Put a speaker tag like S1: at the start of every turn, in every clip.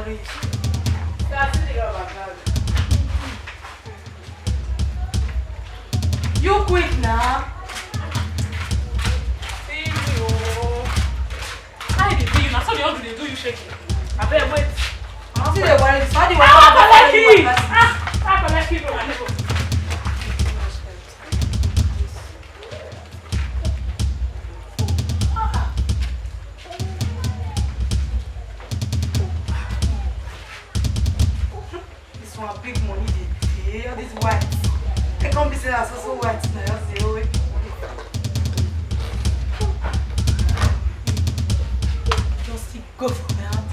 S1: rich. You quick now.
S2: See you. How did you now? So the other they do you shaking. I better wait.
S1: See the worry. How do you
S2: want to collect it?
S1: This one big money. All this white. I can't be saying that's also white now. Just say, oh, wait. Just go for that.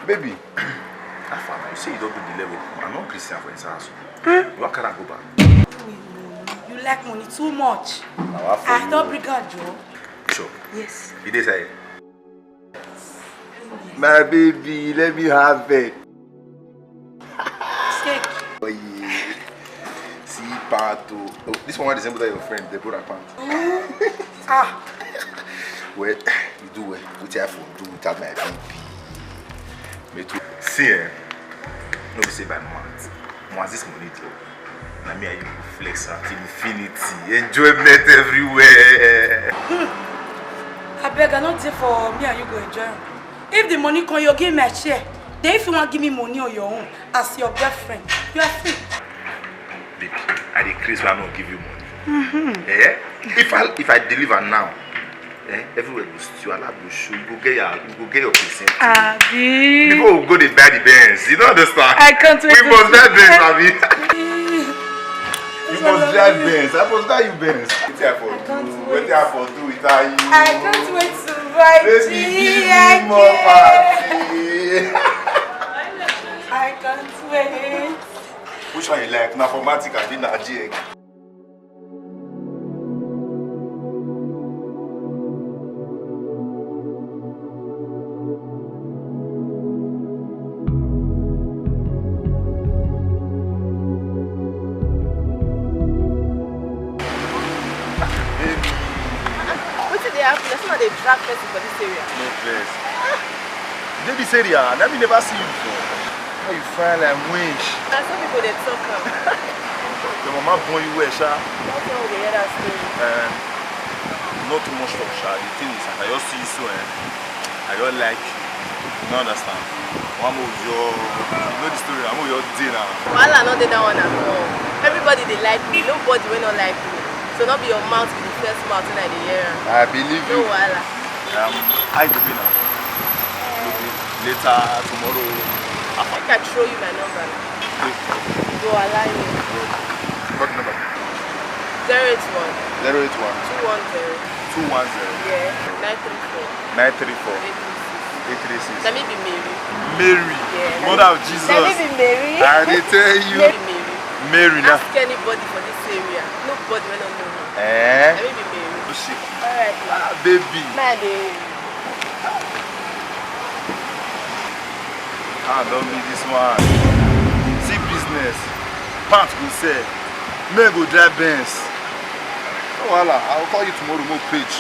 S3: Baby, you say you don't do the level. I'm not Christian for his house. What can I go back?
S1: You like money too much.
S3: I
S1: don't regard you.
S3: Sure.
S1: Yes.
S3: You did say. My baby, let me have it.
S1: Steak.
S3: Oh yeah. See, Pato. Oh, this one resembles your friend, the brother pant. Well, you do well. What you have to do without my baby. Me too. See, no be say by month. Once this money drop, na me and you flex at infinity. Enjoyment everywhere.
S1: I beg, I not say for me and you go enjoy. If the money come, you give me a share. Then if you want to give me money on your own, as your girlfriend, you are free.
S3: Baby, I decrease when I don't give you money. Eh? If I deliver now, everywhere goes to you, I'll show you go get your percent.
S1: Abi.
S3: People will go to buy the Benz. You don't understand?
S1: I can't wait.
S3: We must buy Benz, Abi. You must drive Benz. I must buy you Benz. What you have for do without you?
S1: I can't wait to buy
S3: Baby, give me more party.
S1: I can't wait.
S3: Which one you like? Nafomatic and Nagiek.
S4: They drag person for this area.
S3: No place. This area, I never see you before. How you find like winch?
S4: And some people they talk now.
S3: Your mama born you where, Sha?
S4: That's how we hear that story.
S3: Not too much talk, Sha. The thing is, I just see you so, I don't like you. You don't understand? I'm of your, you know the story, I'm of your dinner.
S4: Well, I know they don't want to know. Everybody they like me, nobody will not like me. So not be your mouth be the first mouth in the year.
S3: I believe you.
S4: No wala.
S3: I do now. Later tomorrow.
S4: I can throw you my number. Go align me.
S3: What number?
S4: 081
S3: 081
S4: 210
S3: 210
S4: Yeah 934
S3: 836.
S4: Let me be Mary.
S3: Mary.
S4: Yeah.
S3: Mother of Jesus.
S4: Let me be Mary.
S3: I did tell you.
S4: Let me
S3: Mary now.
S4: Ask anybody for this area. Nobody will not know me.
S3: Eh?
S4: Let me be Mary.
S3: Oh shit.
S4: Alright.
S3: Baby.
S4: My baby.
S3: Don't be this one. See business. Pants go sell. Men go drive Benz. Oh voila, I'll call you tomorrow, more page.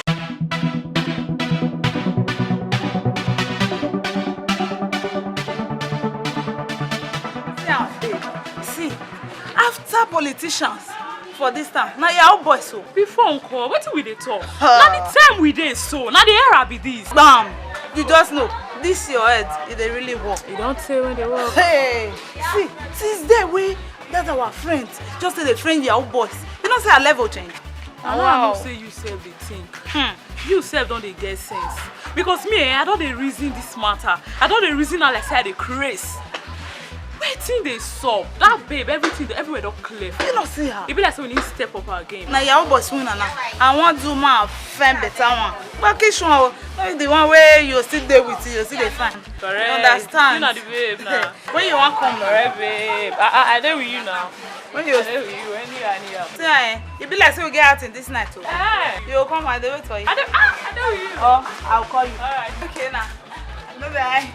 S1: See, after politicians for this time, now your old boy so.
S2: Before uncle, what we dey talk? Now the time we dey so, now the era be this.
S1: Bam! You just know, this your head, it dey really work.
S2: You don't say when they work.
S1: Hey! See, since day we, that's our friends. Just say they friend your old boys. You don't say our level change.
S2: And wow. I know say you self dey think. You self don't dey get sense. Because me, I don't dey reason this matter. I don't dey reason how like say I dey craze. Waiting they sup. That babe, everything, everywhere don't clear.
S5: You don't see her.
S2: It be like so we need to step up our game.
S5: Now your boss win and I want to man find better one. But kiss one, maybe the one where you sit there with you see the fine.
S2: Correct.
S5: You understand?
S2: You know the babe now.
S5: When you want come,
S2: Correct, babe. I there with you now.
S5: when you
S2: I there with you. Anyhow.
S5: see, it be like say we get out in this night too.
S2: Hey.
S5: You will come and they wait for you.
S2: I there with you.
S5: Oh, I'll call you.
S2: Alright.
S5: Okay now. Bye bye.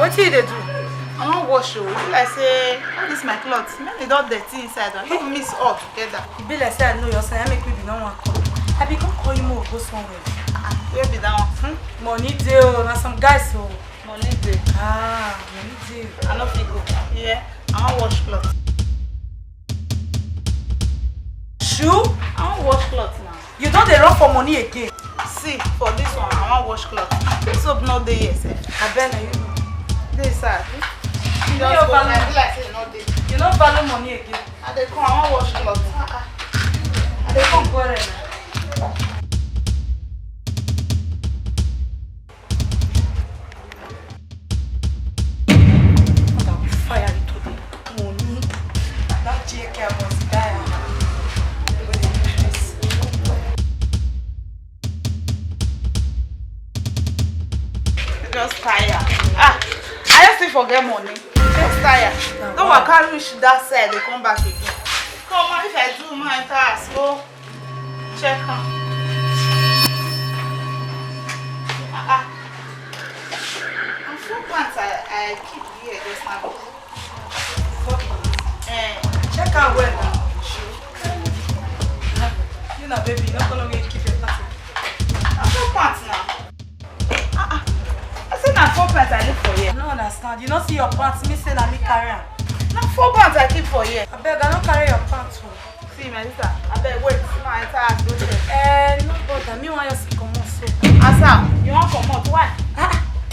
S1: What you dey do?
S5: I won't wash you. Like say, all this my clothes. Maybe don't dirty inside. I don't mix all together.
S1: E be like say I know your son. I make me be no one come. I be come call you more go somewhere.
S5: Where be that one?
S1: Money dey o, na some guys o.
S5: Money day.
S1: Money dey.
S5: I no fit go. Yeah, I won't wash clothes.
S1: Shoe?
S5: I won't wash clothes now.
S1: You don dey run for money again.
S5: See, for this one, I won't wash clothes. Soap no dey here, sef.
S1: Abeg na you know.
S5: Dey sad.
S1: You
S5: Just
S1: no
S5: go
S1: value.
S5: like like say no dey.
S1: You no value money again.
S5: I dey come, I won't wash clothes.
S1: I dey come quarrel na. I will fire you today. Money. That JK must die. Wey dey do this.
S5: Just tire. I just still forget money. Just tire. Don't work out reach that side, they come back again. Come on, if I do my task, go check her. And 4 pants I keep here just now.
S1: Check out well now. You know, baby, you're not gonna wait keep your party.
S5: And 4 pants now. I say na 4 pants I leave for here.
S1: I don't understand. You don't see your pants, me say na me carry am.
S5: Na 4 pants I keep for here.
S1: Abeg, I don't carry your pants.
S5: See my sister, abeg wait, my enter house go check.
S1: No bother, me want you to come on so.
S5: Asa, you wan comot? Why?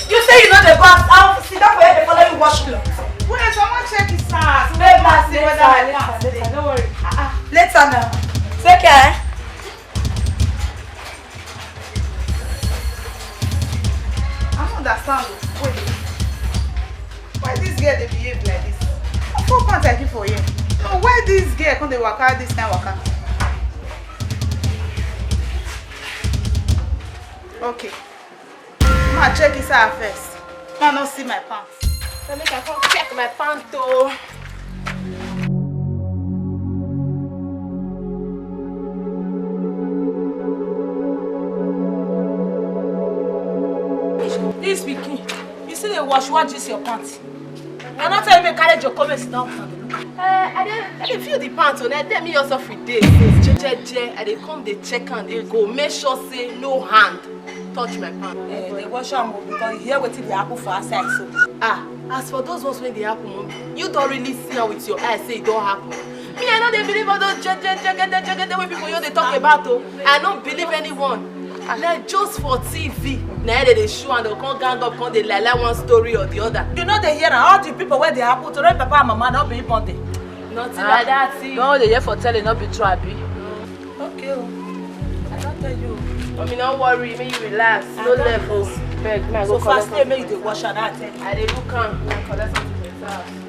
S1: You say you know the boss. I'll sit down for you, they follow you wash clothes.
S5: Wait, someone check his house.
S1: Wait,
S5: Let's see whether my pants dey.
S1: don't worry. Later now. Take care.
S5: I don't understand. Wait. Why this girl they behave like this? Na 4 pants I keep for here. No, why this girl come dey waka this time waka? Okay. Ma check his house first. Ma no see my pants.
S4: So make I come check my pants though.
S5: This pikin, you see the wash this your pants. I not tell you me carry your comments down for the look.
S4: I dey feel the pants on. I tell me yourself with days. Jejeje, I dey come dey check and dey go. Make sure say no hand touch my pants.
S5: They wash am because you hear wetin dey happen for outside so.
S4: As for those ones when they happen, Mom, you don't really see am with your eyes say it don't happen. Me, I know they believe all those jegede wey people they talk about. I don't believe anyone. Like just for TV. Now they show and they'll come gang up, come they lie one story or the other.
S5: You know they hear all the people where they happen to their papa and mama not be important.
S4: Nothing like that, see.
S5: No, they hear for telling not be true, abi. Okay, I don't tell you.
S4: I mean, don't worry, make you relax. No levels. Beg, man,
S5: So
S4: go
S5: fast,
S4: collect
S5: make you wash and that.
S4: I dey look am, I collect something for yourself.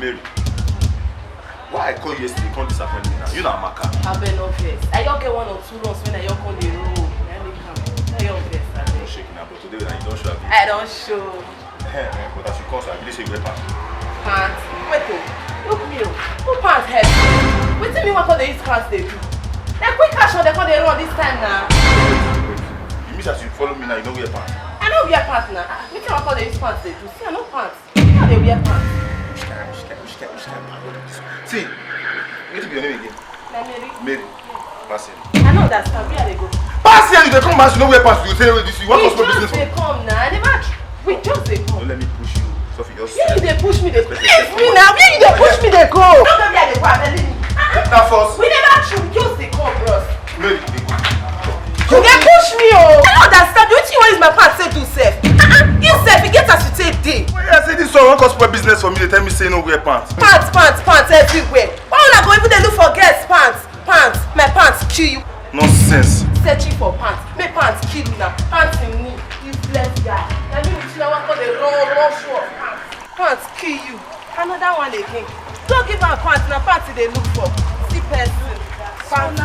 S3: Mary, why I call you yesterday, you can't disappoint me now. You know Amaka.
S4: I bet no vex. I don't get 1 or 2 runs when I don't come the road. I don't vex.
S3: I'm shaking now, but today when you don't show up.
S4: I don't show.
S3: But as you call, so I believe you wear pants.
S4: Pants? Wait, look me. Who pants heavy? Wait till me what they use pants they do. Like quick cash on they come they run this time now.
S3: You mean that you follow me now, you don't wear pants?
S4: I don't wear pants now. Me tell what they use pants they do. See, I know pants. How they wear pants?
S3: See, what is your name again? Mary. Pass here.
S4: I know that's where they go.
S3: Pass here, you dey come back, you know where pass. You say this, you want to business.
S4: They come now. I never. We just they come.
S3: Don't let me push you. Sophie, just.
S4: Yeah, you they push me. They leave me now. Yeah, you they push me. They go. Don't let me at the go. I'm telling you.
S3: Now first.
S4: We never shoot. Just they come, bros.
S3: Mary, they go.
S4: They push me, oh. I don't understand. Don't you want my part say to self? You self, you get as you take day.
S3: Why I say this one cause spoil business for me? They tell me say no wear pants.
S4: Pants everywhere. Why would I go even they look for girls pants? My pants kill you.
S3: Nonsense.
S4: Searching for pants. My pants kill you now. Pants in me. Useless guy. I mean, you know what call the wrong show of pants. Pants kill you. Another one again. Don't give her pants. Now pants they look for. See person. Pants.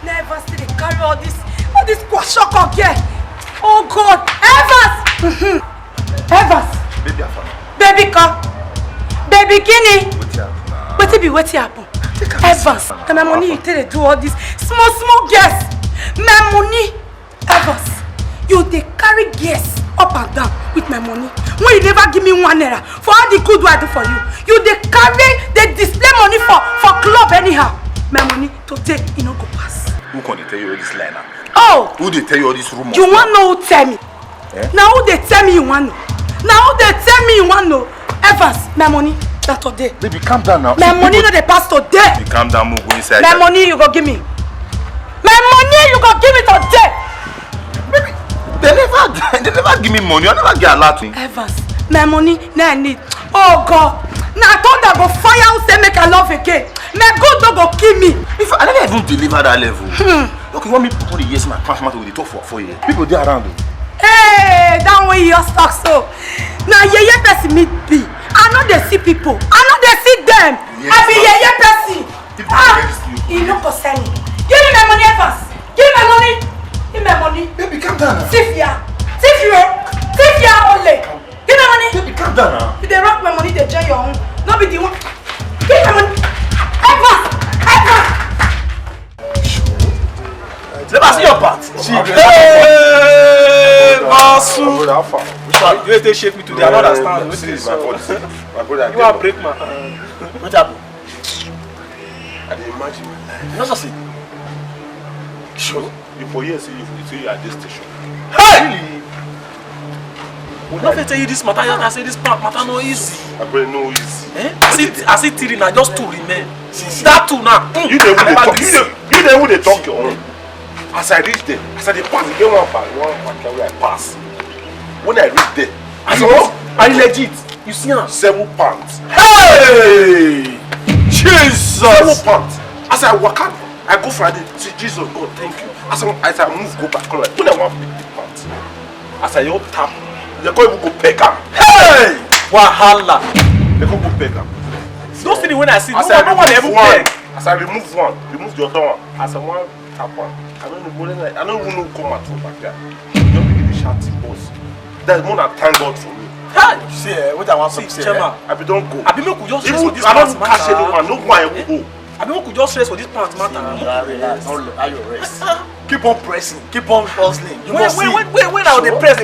S1: Never see they carry all this kwashoko here. Oh God, Evers! Evers!
S3: Baby, I found.
S1: Baby come. Baby Guinea.
S3: What's up?
S1: What happen? Evans, and my money you tell they do all this small girls. My money, Evans, you they carry girls up and down with my money. When you never give me 1 naira for all the good I do for you, you they carry, they display money for club anyhow. My money today, you know go pass.
S3: Who can they tell you all this line now?
S1: Oh,
S3: Who they tell you all this rumors?
S1: you want know who tell me?
S3: Eh?
S1: Now who they tell me you want know? Now who they tell me you want know? Evans, my money. That today.
S3: Baby, calm down now.
S1: My money no dey pass today.
S3: You calm down, move go inside.
S1: My money you go give me. My money you go give me today.
S3: Baby, they never give me money. I never get a lot.
S1: Evans, my money na I need. Oh God, now I thought I go fire who say make I love again. My God don't go kill me.
S3: If I never even deliver that level. Look, you want me to put the yes my pants matter with the talk for 4 years. People they around you.
S1: Hey, that way you just talk so. Now yeye person meet be. I know they see people. I know they see them.
S3: Yes,
S1: I be yeye person.
S3: You
S1: no concern me. Give me my money, Evans. Give me my money. Give me my money.
S3: Baby, calm down now.
S1: Tifia only. Give me my money.
S3: Baby, calm down now.
S1: If they rock my money, they join your own. Not be the one. Give me my money. Evans.
S6: Let us see your part.
S3: Hey,
S6: Masu.
S3: You
S6: they shake me today. I don't understand.
S3: This is my body. My brother.
S6: You are break my hand. What happened?
S3: I didn't imagine my life.
S6: You know something?
S3: Sure. You for years you say you are at this station.
S6: Hey! When I tell you this matter, I say this matter no easy.
S3: I pray no easy.
S6: Eh? I see three now, just 2 remain. That 2 now.
S3: You the one they talk your own. As I reach there, as I pass, you get one where I pass. When I reach there,
S6: Are you legit? You see now?
S3: 7 pounds.
S6: Hey! Jesus!
S3: 7 pounds. As I walk out, I go Friday. Say Jesus, God, thank you. As I move, go back. When I want 50 pounds, as I all tap, they can't even go peg am.
S6: Hey! Wahala!
S3: They can't go peg am.
S6: Don't see the when I see
S3: As
S6: no one ever peg.
S3: As I remove one, remove the other one. As I want tap one, I don't even know come at all back there. Don't begin to shout the boss. There's more than thank God for me.
S6: Hey! See, what I want to say, Chema.
S3: I be don't go.
S6: I be make we just rest for this
S3: I
S6: pants
S3: don't catch anyone.
S6: matter.
S3: No one I will go.
S6: I be make we just rest for this pants matter.
S7: Relax. Don't your rest. Keep on pressing. Keep on hustling. You must see.
S6: When now they press.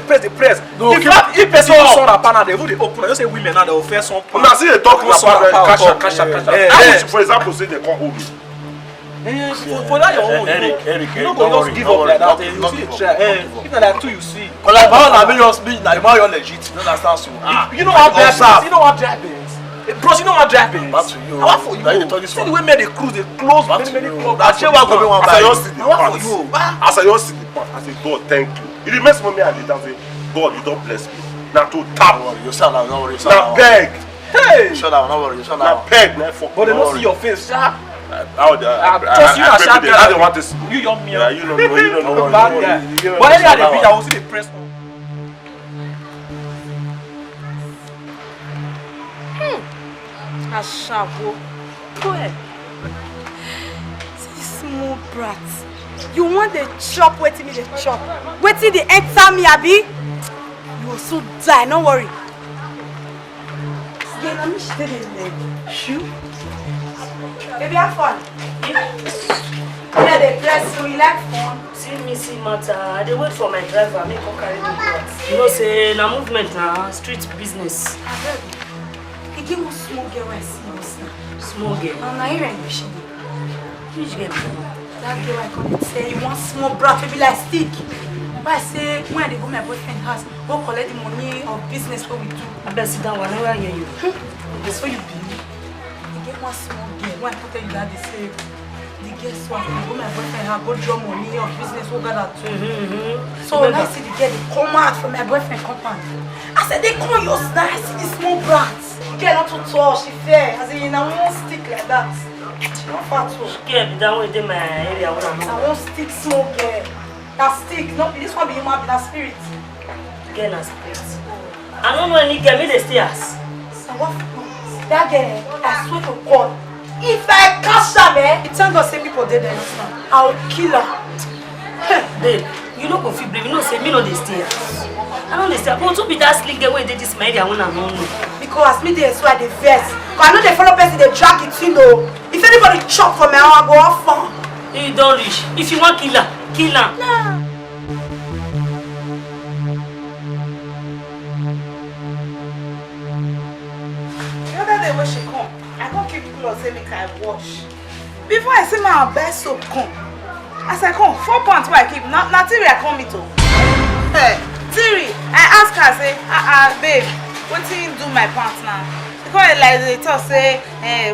S7: No,
S6: if person don't saw that panel, they will open. I just say women now they will first one.
S3: Now see they talk about cash. For example, say they can't hold me.
S6: For that your own.
S7: Eric,
S6: you no
S7: don't
S6: go
S7: worry,
S6: just give
S7: don't
S6: up like that.
S7: worry,
S6: You
S7: don't
S6: see
S7: give
S6: it
S7: up,
S6: try.
S7: don't give up.
S6: If na like 2 you see.
S7: But like my you're legit. You understand so?
S6: You know how dry beans. You know how dry beans. Bros, you know how dry beans.
S7: Back to you.
S6: How for you?
S7: Now you talk this
S6: See
S7: one.
S6: the way men they cruise, they close
S7: Back to
S6: many
S7: you.
S6: clubs.
S7: That's why go be one
S3: As I
S7: buy.
S3: just see the
S6: Now what
S3: pants.
S6: for you?
S3: As I just see the pants, I say God thank you. It remains for me and the say God you don't bless me. Now to tap.
S7: Don't worry, you shall not worry.
S3: Now beg.
S6: Hey!
S7: Shut down, don't worry, you shall
S3: Now
S7: not.
S3: beg. Now fuck.
S6: But they
S3: Don't
S6: don't see
S3: worry.
S6: your face, sharp.
S3: Just
S6: you are sharp.
S3: I don't want this.
S6: You young me.
S3: Yeah, you don't know.
S6: Bad guy. But anyhow they beat, I will see the press.
S1: Ashabo. Go ahead. See small brats. You want the chop, waiting me the chop. Waiting the enter me, Abi. You will soon die, don't worry. Yeah, let me stay there. Shoe. Baby, have fun. Yeah, they press you, like fun.
S8: See me see matter. They wait for my driver. Make him carry me out. You know, say na movement na street business.
S1: He give me small girl I see us now.
S8: Small girl.
S1: I'm not hearing machine.
S8: Which girl?
S1: That girl I come say you want small brat to be like stick. But I say when they go my boyfriend house, go collect the money of business what we do.
S8: I better sit down whenever I hear you.
S1: That's what you believe. You get one small girl. When I put you that they say the guess what? Go my boyfriend house, go draw money of business what got to. So when I see the girl they come out from my boyfriend compound. I said they call yours now. I see the small brats. The girl not too tall, she fair. I say you know won't stick like that. She not fat too.
S8: Girl, be down with them my area.
S1: I won't stick small girl. That stick, not this one be human, be that spirit.
S8: Girl na spirit. I don't know any girl, me they stay as.
S1: So what? That girl, I swear to God, if I catch her, it's not gonna say people dead there. I'll kill her.
S8: Babe, you know go feel brave. You know say me no they stay as. I don't stay. But to be that slick girl where they this my area, I wanna know.
S1: Because me they swear they vex. But I know they follow person they drag it in though. If anybody chop for me, I'll go off far.
S8: You don't reach. If you want kill her, kill her.
S1: Nah.
S5: The other day when she come, I can't keep clothes say make I wash. Before I see my best soap come, as I come, 4 pounds where I keep. Not Tiri I come me to. Hey, Tiri, I ask her say, babe, what do you do my pants now? Because like they talk say,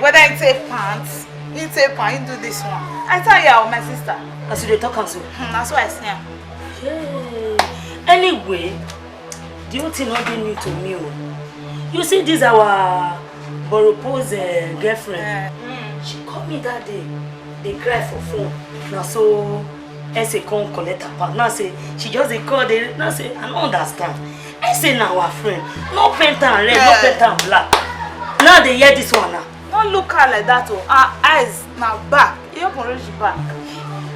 S5: whether you take pants, you take pants, you do this one. I tell you, my sister.
S8: As you talk and so.
S5: That's what I say.
S8: Hey. Anyway, the whole thing not being new to me. You see, this our Boropo's girlfriend. She called me that day. They cry for phone. Now so, I say come collect her part. Now say she just they call. They now say I don't understand. I say now our friend, no penta and red, no penta and black. Now they hear this one now.
S5: Don't look her like that. Oh, her eyes now back. You can reach back.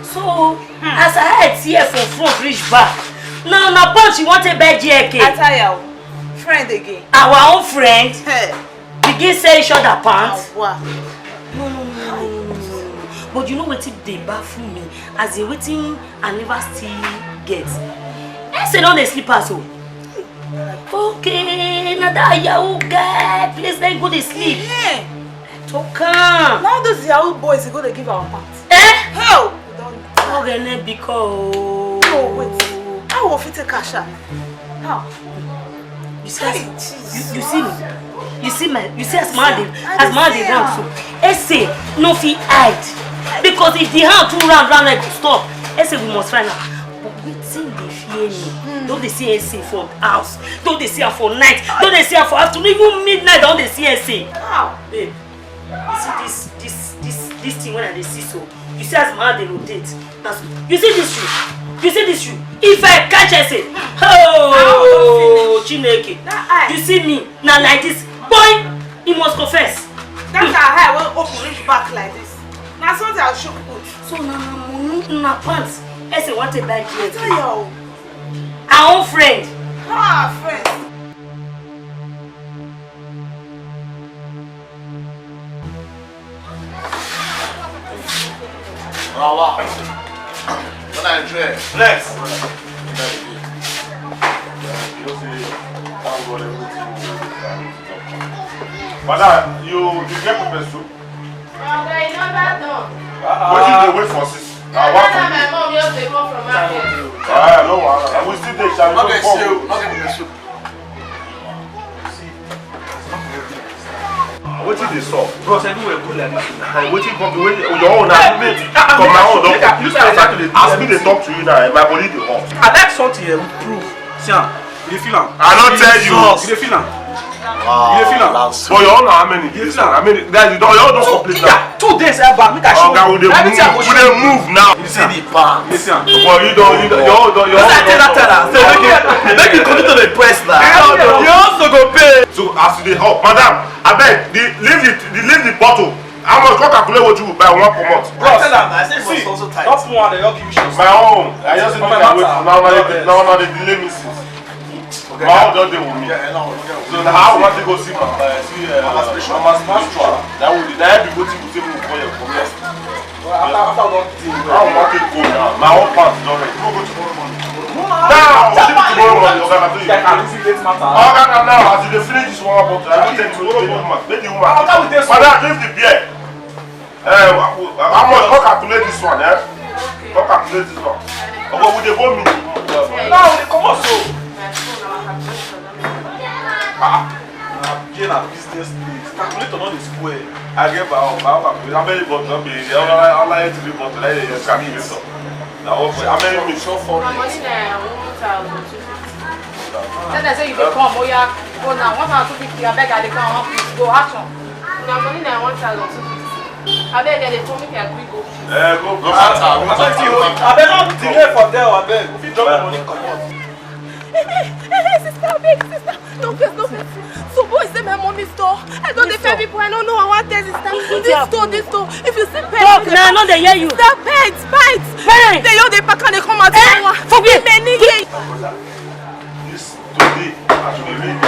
S8: So, as I head here from front reach back. Now na punch you want to buy JK.
S5: I tell you, friend again.
S8: Our own friend.
S5: Hey.
S8: Begin say each other pants.
S5: Wow.
S8: No. But you know what if they baffle me as a waiting I never still get. I say don't they sleep as well. Okay, now that Yahoo guy, please let go to sleep.
S5: Yeah.
S8: Talk calm.
S5: Now those Yahoo boys are going to give our pants.
S8: Hell!
S5: Don't.
S8: Okay, because.
S5: No, wait. How will fit take cash out? How?
S8: You see me? You see as man they down so. Essay no fit hide. Because if the hand too round like stop. Essay we must find out. But waiting they fear me. Don't they see essay for house? Don't they see her for night? Don't they see her for afternoon? Even midnight don't they see essay?
S5: How?
S8: Babe, you see this thing when I see so. You see as man they rotate. That's you see this shoe. You see this shoe? If I catch essay, oh, Chineke. You see me now like this, boy. He must confess.
S5: That's how I will open reach back like this. Now something I'll show put.
S8: So na pants. Essay want to buy
S5: I tell
S8: JK.
S5: you.
S8: Our own friend.
S5: Friend.
S7: Wow. When I enjoy.
S6: Next. Madam, you get pepper soup?
S4: Okay, you know that done.
S6: What did they wait for sis? I want
S4: That's
S6: to.
S4: my mom just they come from market.
S6: No, we still there. Shall we
S7: Okay,
S6: go
S7: see you.
S6: forward?
S7: Okay, the soup.
S6: What did they solve?
S3: Bros, everywhere good like that.
S6: Waiting from the way your own argument. From my own doctor. As me they talk to you now, my body they hot.
S3: I like something here, proof. See, you feel am?
S6: I don't tell you.
S3: You dey feel am?
S7: Wow.
S3: You dey feel am?
S6: But your own how many days? I mean, guys, you don't complete now.
S3: 2 days ever, make I show
S6: Okay, we dey move now.
S7: You see the pants.
S3: You see am?
S6: But you don't.
S7: Make you continue to the press now.
S6: You also go pay. So as they help, madam, I beg, leave the bottle. How much? Go calculate what you will buy one per month.
S3: Bros,
S7: I said it was also tight.
S3: Top one, they all give you shit.
S6: My own. I just think I wait. Now they delay me since. My own don't deal with me. So how I want to go see my spiritual. That would be waiting to take me for your commerce.
S3: After don't
S6: I want to go now. My own part is not ready. Go tomorrow morning. Now, tomorrow morning.
S3: I can easily get matter.
S6: Now, as you finish this one bottle, I will tell you, make the woman. Madam, drink the beer. Go calculate this one, eh? Go calculate this one. But we dey go meeting.
S7: Now they come on so. Again a business place. Calculator not the square.
S6: I get how many bottles? How many? How many 3 bottles? Like your calculator. Now, how many minutes?
S4: My money there 1,250. Then they say you dey come, oh yeah, go now 1,250. I beg I dey come, please go action. My money there 1,250. I beg they told me I quick go.
S6: Go.
S7: I beg not delay for there. I beg. If you drop the money, come on.
S4: Hey, sister, big sister. No face. So boy say my mommy store. I don't defend people. I don't know. I want this sister. This store. If you see pets,
S8: talk now. No, they hear you.
S4: The pets. They all they pack and they come out.
S8: Forget
S4: many.
S6: This today, actually, read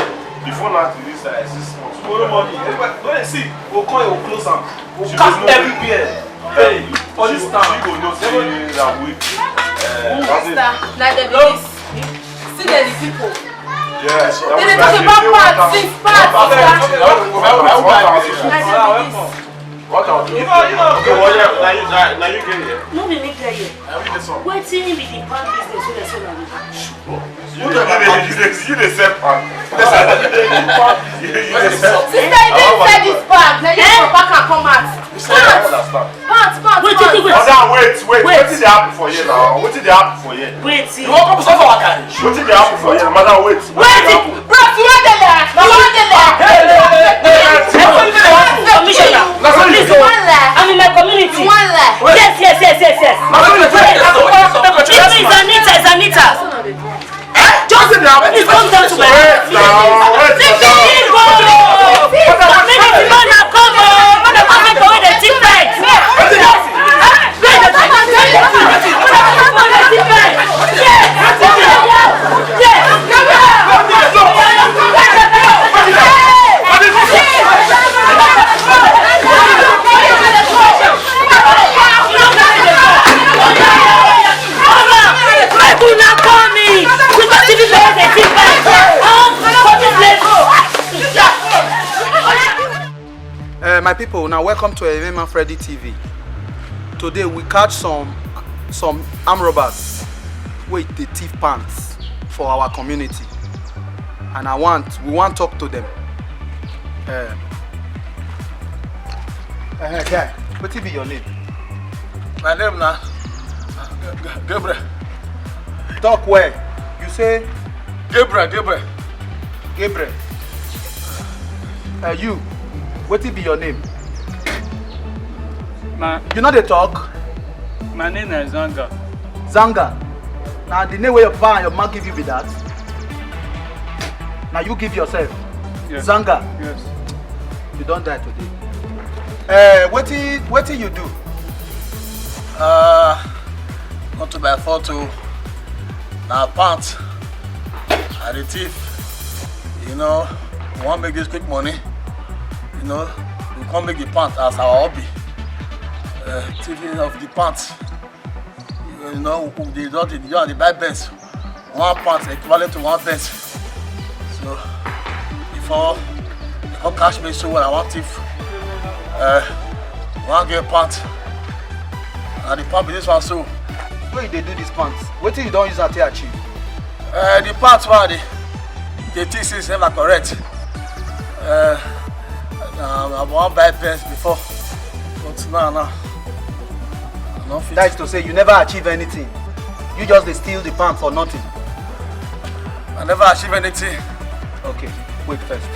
S6: before now to this 6 months.
S7: Tomorrow morning. When they see, we'll call you, we'll close them. We'll cast everywhere. Hey, for this time.
S6: She go know say that week.
S4: Sister, now they do this. See the people.
S6: Yes.
S4: They talk about parts, 6 parts.
S6: What are you? Okay, well, yeah, now you get here.
S8: No, they make here. Waiting with the pan business with the solar.
S6: You the same pan. You the same.
S4: Sister, you didn't say this part. Now you go back and come out. Parts.
S6: Wait. What did they happen for you now? What did they happen for you?
S8: Wait,
S7: You want to suffer our carriage?
S6: What did they happen for you? Madam, wait.
S4: Bro, you want the left.
S8: Commissioner, please, I'm in my community. Yes. It's Anita. Just please come down to my house.
S9: My people, now welcome to Emema Freddy TV. Today we catch some armed robbers with the thief pants for our community, and we want to talk to them. Guy, what will be your name?
S7: My name now, Gabriel.
S9: Talk where? You say
S7: Gabriel.
S9: Gabriel. You, what will be your name? You know the talk?
S10: My name is Zanga.
S9: Zanga. Now the name where your father and your mom give you be that. Now you give yourself.
S10: Yes.
S9: Zanga.
S10: Yes.
S9: You don't die today. What do you do?
S7: Not to buy photo. Now pants. And the thief. You know, we want to make this quick money. You know, we can't make the pants as our hobby. Thieving of the pants. You know, they buy best. One pants equivalent to one best. So, before catch me so when I want thief, one get pants. And the pants this one so.
S9: Where they do these pants? What do you don't use that to achieve?
S7: The pants one the thief is never correct. I want buy pants before, but now.
S9: That is to say, you never achieve anything. You just they steal the pants for nothing.
S7: I never achieve anything.
S9: Okay, wait first.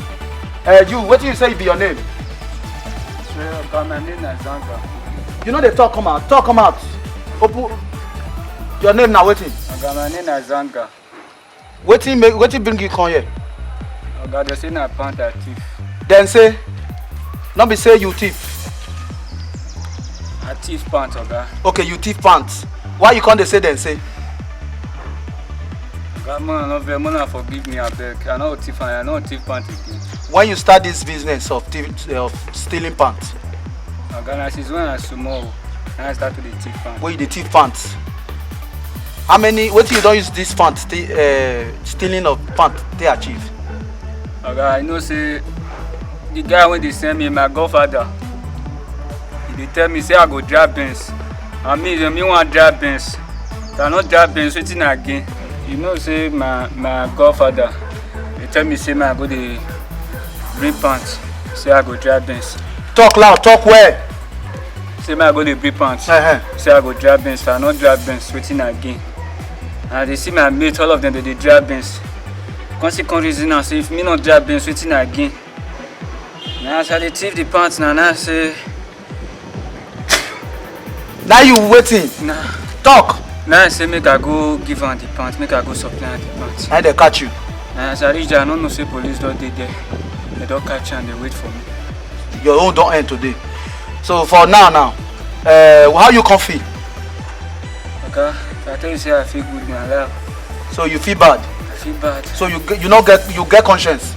S9: You, what do you say be your name?
S10: My name is Zanga.
S9: You know they talk come out. Talk come out. Open. Your name now waiting.
S10: My name is Zanga.
S9: Waiting bring you come here.
S10: They say na pant a thief.
S9: Then say, not be say you thief.
S10: A thief pants, Oga.
S9: Okay, you thief pants. Why you can't they say then say?
S10: God, forgive me, I beg. I know thief pants again.
S9: When you start this business of stealing pants?
S10: Oga, since when I small, I started the thief pants.
S9: Where you the thief pants? How many? What you don't use this pants? Stealing of pants they achieve?
S10: Oga, I know say the guy when they send me, my godfather. They tell me say I go drive Benz. And me want drive Benz. If I not drive Benz, waiting again. You know, say my godfather. They tell me say I go to bring pants. Say I go drive Benz.
S9: Talk loud, talk well.
S10: Say I go to bring pants. Say I go drive Benz. If I not drive Benz, waiting again. And they see my mates, all of them, they drive Benz. Consequent reason now, say if me not drive Benz, waiting again. Now I they thief the pants now. Now I say.
S9: Now you waiting.
S10: Nah.
S9: Talk.
S10: Now I say make I go give her the pants, make I go supply the pants.
S9: Now they catch you.
S10: Now as I reach there, I don't know say police don't dey there. They don't catch you and they wait for me.
S9: Your own don't end today. So for now, how you can feel?
S10: Okay, if I tell you say I feel good, man, I laugh.
S9: So you feel bad?
S10: I feel bad.
S9: So you get conscience?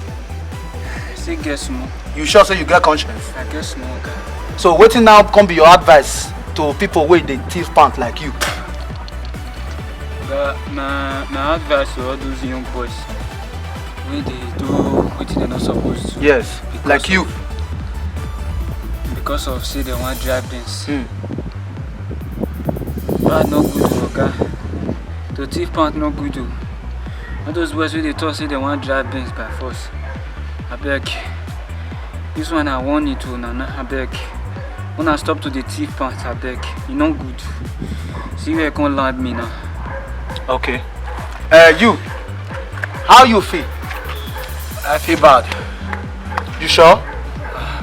S10: I still get small.
S9: You sure say you get conscience?
S10: I get small, okay.
S9: So waiting now come be your advice to people wey dey thief pants like you.
S10: My advice to all those young boys wey they do what they not supposed to.
S9: Yes, like you.
S10: Because of say they want drive Benz. Bad no good, okay. To thief pants no good. All those boys wey they talk say they want drive Benz by force. I beg. This one I want it to, Nana. I beg. When I stop to the thief pants, I beg. You not good. See where you can land me now.
S9: Okay. You. How you feel?
S7: I feel bad.
S9: You sure?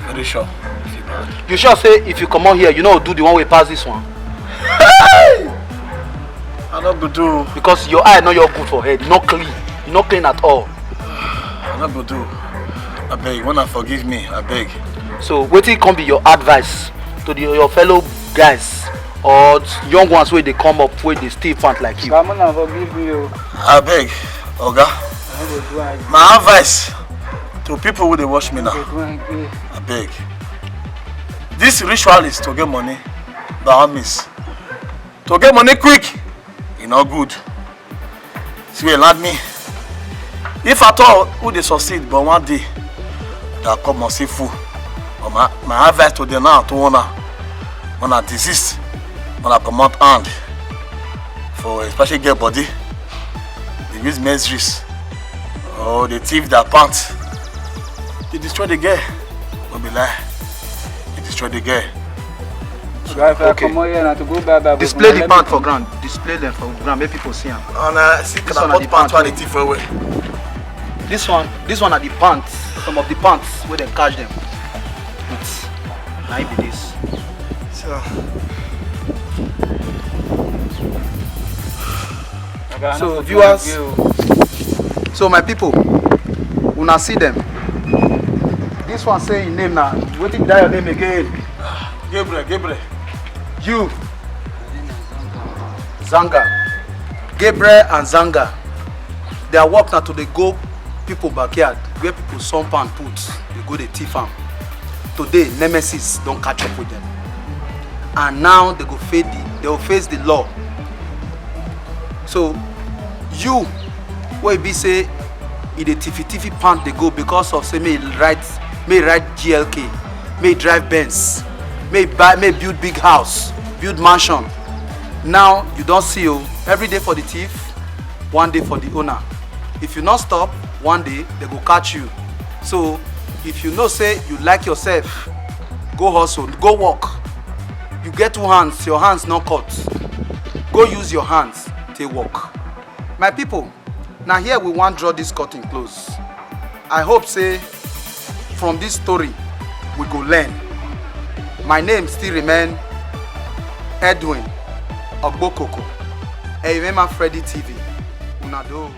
S7: Very sure. I feel bad.
S9: You sure say if you come out here, you know do the one way past this one?
S7: I not go do.
S9: Because your eye not your good for head. Not clean. You not clean at all.
S7: I not go do. I beg. Wanna forgive me? I beg.
S9: So wetin come be your advice to your fellow guys or young ones where they come up where they still pant like you?
S10: Come on and forgive me.
S7: I beg, Oga. My advice to people who they watch me now. I beg. This ritual is to get money by all means. To get money quick, it's not good. See where land me. If at all who they succeed, but one day they come and see fool. My advice to them now to wanna desist, wanna come out hand for especially get body. They use miseries or they thief their pants. They destroy the girl. Don't be lie. They destroy the girl.
S9: Okay. Display the pants for ground. Display them for ground. Make people see them.
S7: And see, can I put pants while they thief away?
S9: This one are the pants. Some of the pants where they catch them. Might be this. So viewers, so my people, una see them. This one say his name now. What did your name again?
S7: Gabriel.
S9: You. Zanga. Gabriel and Zanga. Their work now to they go people backyard where people sump and put. They go the thief farm. Today, Nemesis don't catch up with them. And now they will face the law. So, you, where be say, in the tiffy pant they go because of say may ride GLK, may drive Benz, may build big house, build mansion. Now you don't see you every day for the thief, one day for the owner. If you not stop, one day they go catch you. So if you know say you like yourself, go hustle, go work. You get 2 hands, your hands not cut. Go use your hands to work. My people, now here we want draw this curtain close. I hope say from this story we go learn. My name still remain Edwin Ogbokoko. Hey, remember Freddy TV. Una do.